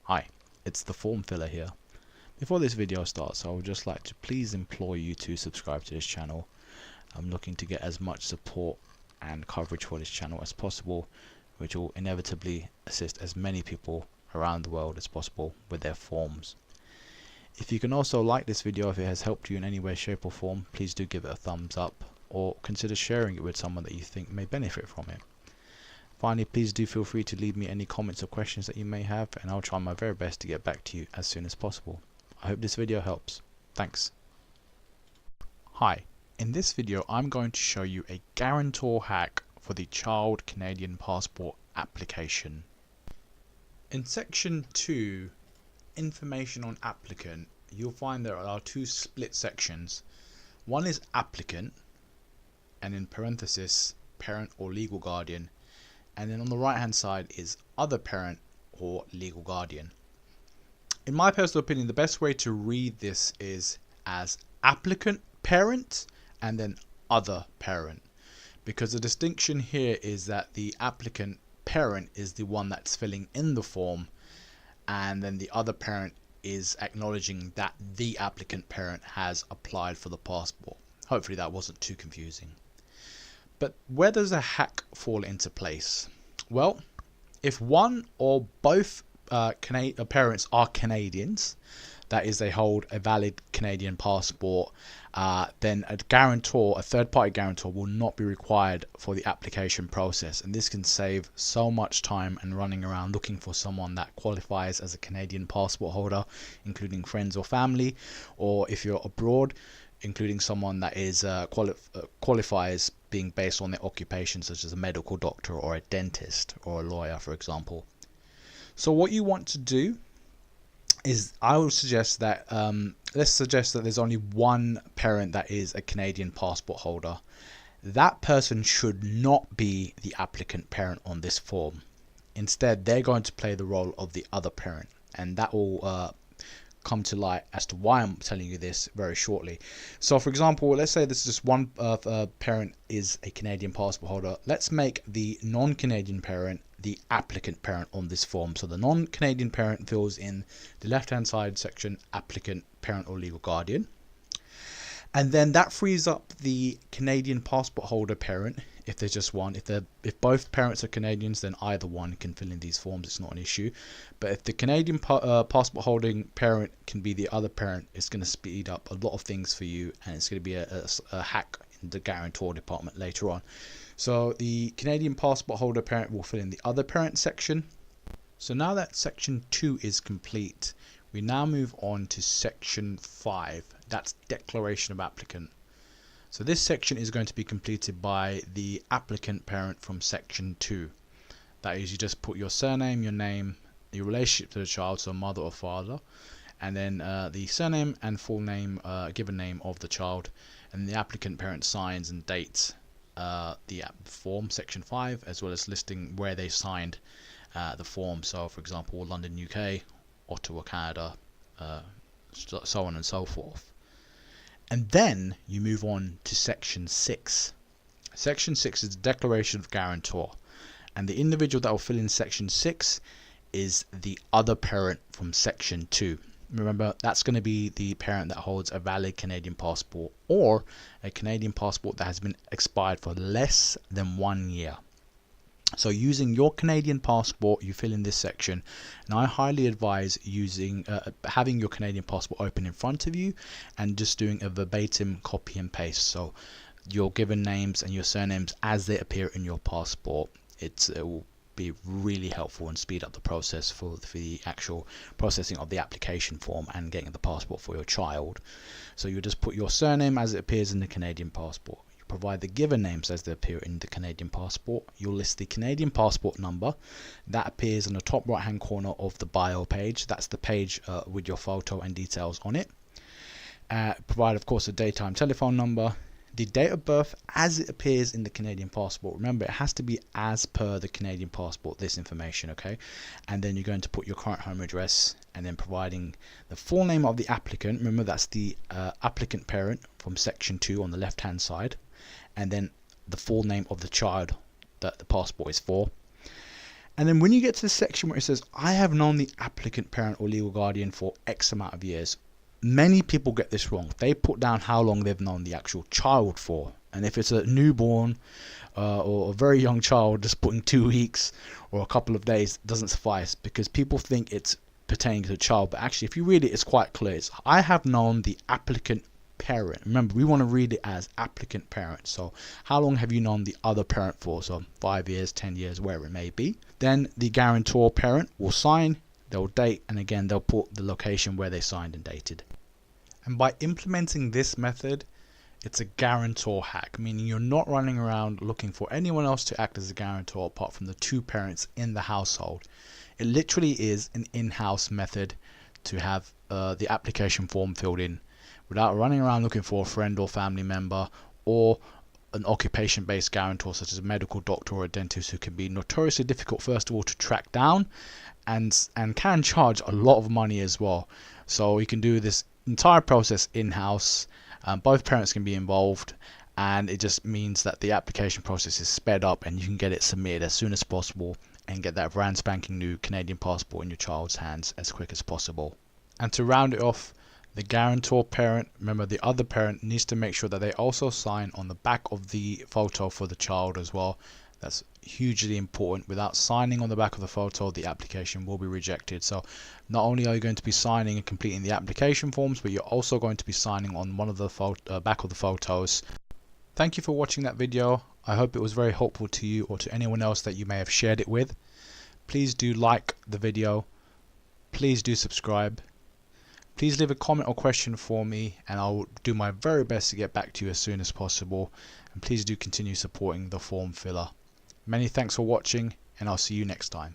Hi, it's the form filler here. Before this video starts, I would just like to please implore you to subscribe to this channel. I'm looking to get as much support and coverage for this channel as possible, which will inevitably assist as many people around the world as possible with their forms. If you can also like this video if it has helped you in any way, shape or form, please do give it a thumbs up or consider sharing it with someone that you think may benefit from it. Finally, please do feel free to leave me any comments or questions that you may have, and I'll try my very best to get back to you as soon as possible. I hope this video helps. Thanks. Hi, in this video I'm going to show you a Guarantor hack for the Child Canadian Passport application. In section 2, information on applicant, you'll find there are two split sections. One is applicant, and in parenthesis, parent or legal guardian. And then on the right hand side is other parent or legal guardian. In my personal opinion, the best way to read this is as applicant parent and then other parent, because the distinction here is that the applicant parent is the one that's filling in the form, and then the other parent is acknowledging that the applicant parent has applied for the passport. Hopefully that wasn't too confusing. But where does a hack fall into place? Well, if one or both parents are Canadians, that is, they hold a valid Canadian passport, then a guarantor, a third-party guarantor, will not be required for the application process. And this can save so much time and running around looking for someone that qualifies as a Canadian passport holder, including friends or family, or if you're abroad, including someone that is qualifies being based on their occupation, such as a medical doctor or a dentist or a lawyer, for example. So what you want to do is, I would suggest that let's suggest that there's only one parent that is a Canadian passport holder. That person should not be the applicant parent on this form. Instead, they're going to play the role of the other parent, and that will come to light as to why I'm telling you this very shortly. So for example, let's say this is just one parent is a Canadian passport holder. Let's make the non-Canadian parent the applicant parent on this form. So the non-Canadian parent fills in the left hand side section, applicant, parent or legal guardian, and then that frees up the Canadian passport holder parent. If there's just one, if both parents are Canadians, then either one can fill in these forms. It's not an issue. But if the Canadian passport holding parent can be the other parent, it's going to speed up a lot of things for you, and it's going to be a hack in the guarantor department later on. So the Canadian passport holder parent will fill in the other parent section. So now that section 2 is complete, we now move on to section 5. That's declaration of applicant. So this section is going to be completed by the applicant parent from section 2. That is, you just put your surname, your name, your relationship to the child, so mother or father, and then the surname and full name, given name of the child, and the applicant parent signs and dates the form, section 5, as well as listing where they signed the form. So for example, London, UK, Ottawa, Canada, so on and so forth. And then you move on to section 6. Section 6 is the declaration of guarantor, and the individual that will fill in section 6 is the other parent from section 2. Remember, that's going to be the parent that holds a valid Canadian passport or a Canadian passport that has been expired for less than 1 year. So using your Canadian passport, you fill in this section, and I highly advise using having your Canadian passport open in front of you and just doing a verbatim copy and paste. So your given names and your surnames as they appear in your passport. It will be really helpful and speed up the process for the actual processing of the application form and getting the passport for your child. So you just put your surname as it appears in the Canadian passport. Provide the given names as they appear in the Canadian passport. You'll list the Canadian passport number that appears in the top right hand corner of the bio page. That's the page with your photo and details on it. Provide, of course, a daytime telephone number, the date of birth as it appears in the Canadian passport. Remember, it has to be as per the Canadian passport, this information, okay? And then you're going to put your current home address, and then providing the full name of the applicant. Remember, that's the applicant parent from section 2 on the left hand side, and then the full name of the child that the passport is for. And then when you get to the section where it says, I have known the applicant parent or legal guardian for X amount of years, many people get this wrong. They put down how long they've known the actual child for. And if it's a newborn or a very young child, just putting 2 weeks or a couple of days doesn't suffice, because people think it's pertaining to the child. But actually, if you read it, it's quite clear. It's, I have known the applicant parent. Remember, we want to read it as applicant parent. So how long have you known the other parent for? So 5 years, 10 years, wherever it may be. Then the guarantor parent will sign, they'll date, and again they'll put the location where they signed and dated. And by implementing this method, it's a guarantor hack, meaning you're not running around looking for anyone else to act as a guarantor apart from the 2 parents in the household. It literally is an in-house method to have the application form filled in without running around looking for a friend or family member or an occupation-based guarantor such as a medical doctor or a dentist, who can be notoriously difficult, first of all, to track down and can charge a lot of money as well. So you can do this entire process in-house. Both parents can be involved, and it just means that the application process is sped up and you can get it submitted as soon as possible and get that brand spanking new Canadian passport in your child's hands as quick as possible. And to round it off, the guarantor parent, remember the other parent needs to make sure that they also sign on the back of the photo for the child as well. That's hugely important. Without signing on the back of the photo, the application will be rejected. So not only are you going to be signing and completing the application forms, but you're also going to be signing on one of the back of the photos. Thank you for watching that video. I hope it was very helpful to you or to anyone else that you may have shared it with. Please do like the video. Please do subscribe. Please leave a comment or question for me, and I'll do my very best to get back to you as soon as possible. And please do continue supporting the form filler. Many thanks for watching, and I'll see you next time.